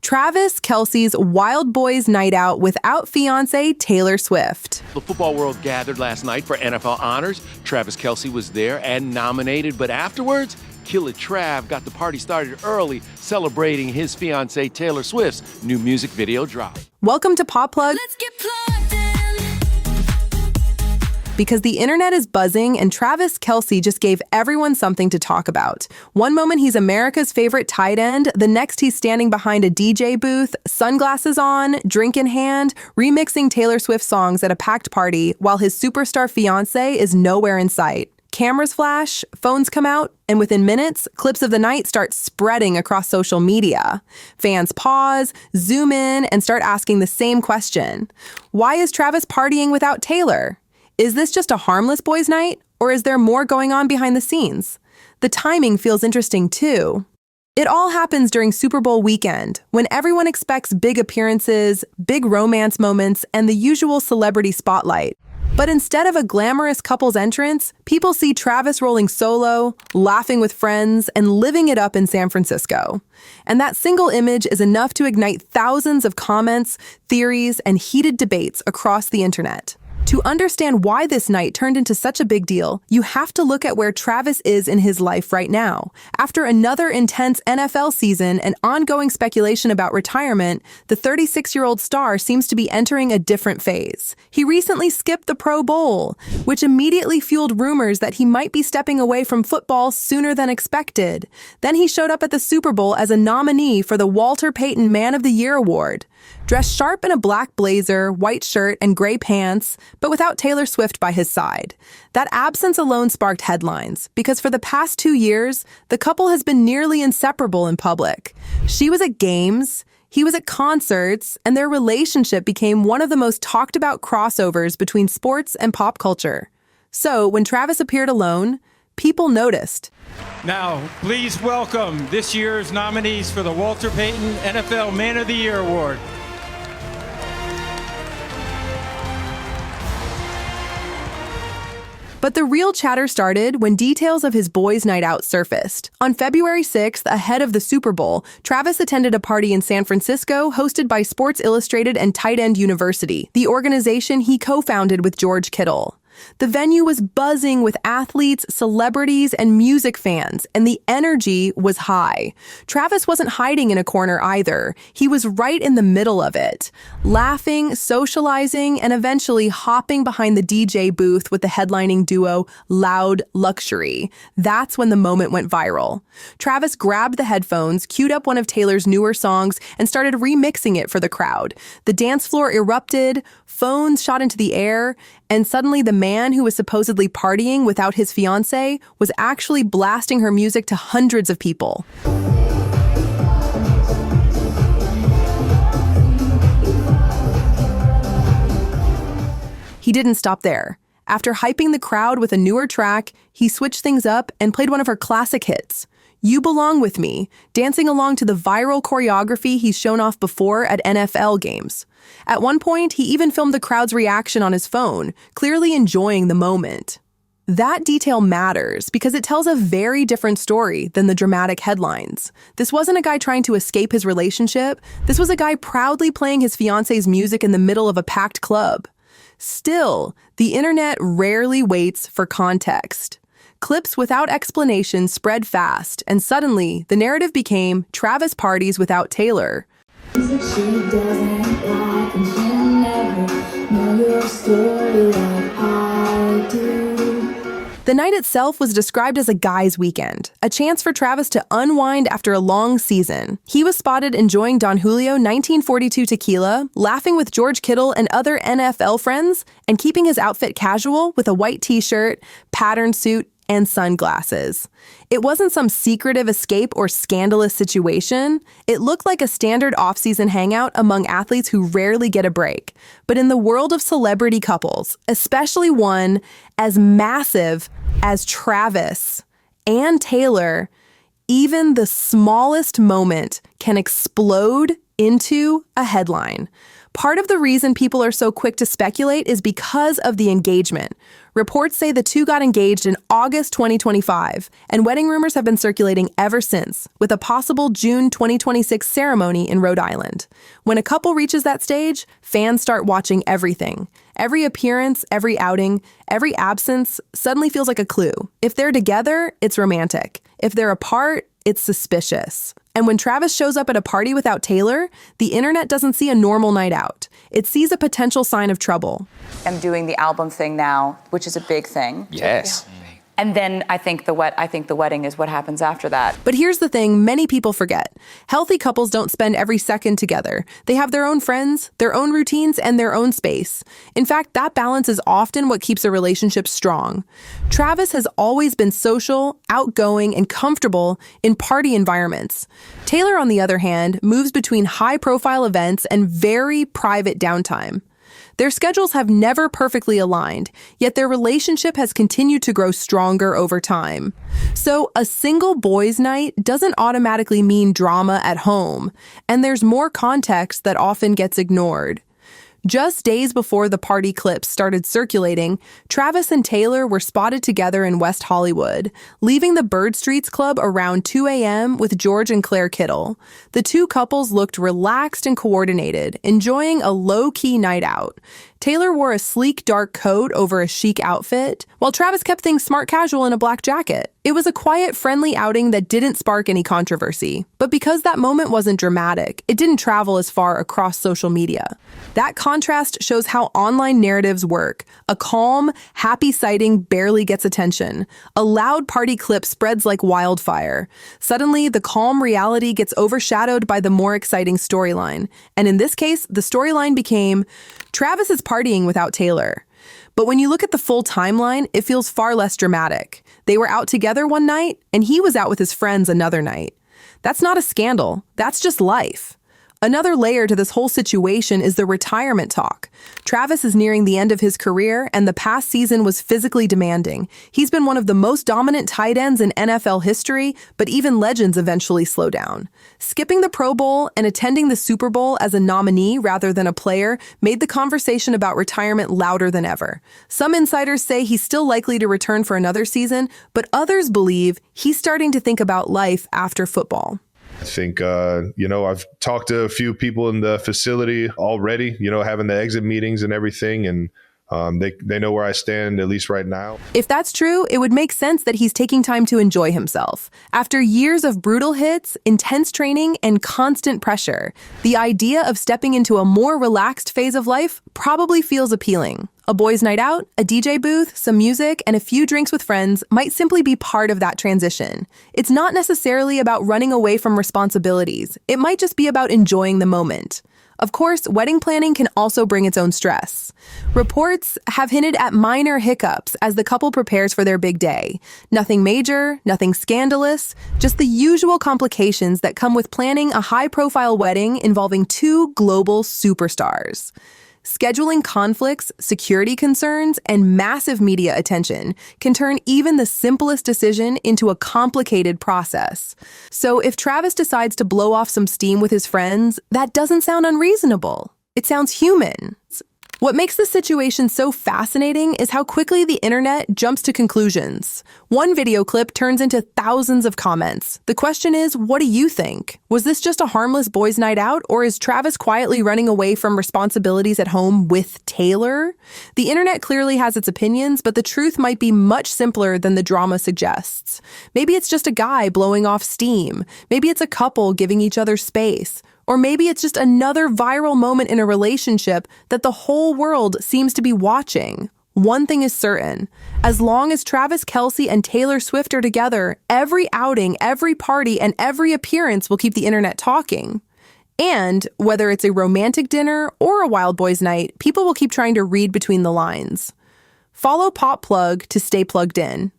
Travis Kelce's Wild Boys Night Out without fiancée Taylor Swift. The football world gathered last night for NFL honors. Travis Kelce was there and nominated, but afterwards, Killer Trav got the party started early, celebrating his fiancée Taylor Swift's new music video drop. Welcome to PopPlug. Let's get plugged in. Because the internet is buzzing and Travis Kelce just gave everyone something to talk about. One moment he's America's favorite tight end, the next he's standing behind a DJ booth, sunglasses on, drink in hand, remixing Taylor Swift songs at a packed party while his superstar fiancée is nowhere in sight. Cameras flash, phones come out, and within minutes, clips of the night start spreading across social media. Fans pause, zoom in, and start asking the same question. Why is Travis partying without Taylor? Is this just a harmless boys' night, or is there more going on behind the scenes? The timing feels interesting too. It all happens during Super Bowl weekend, when everyone expects big appearances, big romance moments, and the usual celebrity spotlight. But instead of a glamorous couple's entrance, people see Travis rolling solo, laughing with friends, and living it up in San Francisco. And that single image is enough to ignite thousands of comments, theories, and heated debates across the internet. To understand why this night turned into such a big deal, you have to look at where Travis is in his life right now. After another intense NFL season and ongoing speculation about retirement, the 36-year-old star seems to be entering a different phase. He recently skipped the Pro Bowl, which immediately fueled rumors that he might be stepping away from football sooner than expected. Then he showed up at the Super Bowl as a nominee for the Walter Payton Man of the Year award. Dressed sharp in a black blazer, white shirt, and gray pants, but without Taylor Swift by his side. That absence alone sparked headlines, because for the past 2 years, the couple has been nearly inseparable in public. She was at games, he was at concerts, and their relationship became one of the most talked about crossovers between sports and pop culture. So, when Travis appeared alone, people noticed. Now, please welcome this year's nominees for the Walter Payton NFL Man of the Year Award. But the real chatter started when details of his boys' night out surfaced. On February 6th, ahead of the Super Bowl, Travis attended a party in San Francisco hosted by Sports Illustrated and Tight End University, the organization he co-founded with George Kittle. The venue was buzzing with athletes, celebrities, and music fans, and the energy was high. Travis wasn't hiding in a corner either. He was right in the middle of it, laughing, socializing, and eventually hopping behind the DJ booth with the headlining duo Loud Luxury. That's when the moment went viral. Travis grabbed the headphones, queued up one of Taylor's newer songs, and started remixing it for the crowd. The dance floor erupted, phones shot into the air, and suddenly the man who was supposedly partying without his fiancée was actually blasting her music to hundreds of people. He didn't stop there. After hyping the crowd with a newer track, he switched things up and played one of her classic hits, You Belong With Me, dancing along to the viral choreography he's shown off before at NFL games. At one point, he even filmed the crowd's reaction on his phone, clearly enjoying the moment. That detail matters because it tells a very different story than the dramatic headlines. This wasn't a guy trying to escape his relationship. This was a guy proudly playing his fiancée's music in the middle of a packed club. Still, the internet rarely waits for context. Clips without explanation spread fast, and suddenly, the narrative became Travis parties without Taylor. She doesn't like and she'll never know your story like I do. The night itself was described as a guy's weekend, a chance for Travis to unwind after a long season. He was spotted enjoying Don Julio 1942 tequila, laughing with George Kittle and other NFL friends, and keeping his outfit casual with a white t-shirt, patterned suit, and sunglasses. It wasn't some secretive escape or scandalous situation. It looked like a standard off-season hangout among athletes who rarely get a break. But in the world of celebrity couples, especially one as massive as Travis and Taylor, even the smallest moment can explode into a headline. Part of the reason people are so quick to speculate is because of the engagement. Reports say the two got engaged in August 2025, and wedding rumors have been circulating ever since, with a possible June 2026 ceremony in Rhode Island. When a couple reaches that stage, fans start watching everything. Every appearance, every outing, every absence suddenly feels like a clue. If they're together, it's romantic. If they're apart, it's suspicious. And when Travis shows up at a party without Taylor, the internet doesn't see a normal night out. It sees a potential sign of trouble. I'm doing the album thing now, which is a big thing. Yes. And then I think the wedding is what happens after that. But here's the thing many people forget. Healthy couples don't spend every second together. They have their own friends, their own routines, and their own space. In fact, that balance is often what keeps a relationship strong. Travis has always been social, outgoing, and comfortable in party environments. Taylor, on the other hand, moves between high-profile events and very private downtime. Their schedules have never perfectly aligned, yet their relationship has continued to grow stronger over time. So a single boys' night doesn't automatically mean drama at home, and there's more context that often gets ignored. Just days before the party clips started circulating, Travis and Taylor were spotted together in West Hollywood, leaving the Bird Streets Club around 2 a.m. with George and Claire Kittle. The two couples looked relaxed and coordinated, enjoying a low-key night out. Taylor wore a sleek dark coat over a chic outfit, while Travis kept things smart casual in a black jacket. It was a quiet, friendly outing that didn't spark any controversy. But because that moment wasn't dramatic, it didn't travel as far across social media. That contrast shows how online narratives work. A calm, happy sighting barely gets attention. A loud party clip spreads like wildfire. Suddenly, the calm reality gets overshadowed by the more exciting storyline. And in this case, the storyline became, Travis is partying without Taylor. But when you look at the full timeline, it feels far less dramatic. They were out together one night, and he was out with his friends another night. That's not a scandal. That's just life. Another layer to this whole situation is the retirement talk. Travis is nearing the end of his career, and the past season was physically demanding. He's been one of the most dominant tight ends in NFL history, but even legends eventually slow down. Skipping the Pro Bowl and attending the Super Bowl as a nominee rather than a player made the conversation about retirement louder than ever. Some insiders say he's still likely to return for another season, but others believe he's starting to think about life after football. I think, I've talked to a few people in the facility already, having the exit meetings and everything. And they know where I stand, at least right now. If that's true, it would make sense that he's taking time to enjoy himself. After years of brutal hits, intense training, and constant pressure, the idea of stepping into a more relaxed phase of life probably feels appealing. A boys' night out, a DJ booth, some music, and a few drinks with friends might simply be part of that transition. It's not necessarily about running away from responsibilities. It might just be about enjoying the moment. Of course, wedding planning can also bring its own stress. Reports have hinted at minor hiccups as the couple prepares for their big day. Nothing major, nothing scandalous, just the usual complications that come with planning a high-profile wedding involving two global superstars. Scheduling conflicts, security concerns, and massive media attention can turn even the simplest decision into a complicated process. So if Travis decides to blow off some steam with his friends, that doesn't sound unreasonable. It sounds human. What makes the situation so fascinating is how quickly the internet jumps to conclusions. One video clip turns into thousands of comments. The question is, what do you think? Was this just a harmless boys' night out, or is Travis quietly running away from responsibilities at home with Taylor? The internet clearly has its opinions, but the truth might be much simpler than the drama suggests. Maybe it's just a guy blowing off steam. Maybe it's a couple giving each other space. Or maybe it's just another viral moment in a relationship that the whole world seems to be watching. One thing is certain. As long as Travis Kelce and Taylor Swift are together, every outing, every party, and every appearance will keep the internet talking. And whether it's a romantic dinner or a wild boys' night, people will keep trying to read between the lines. Follow PopPlug to stay plugged in.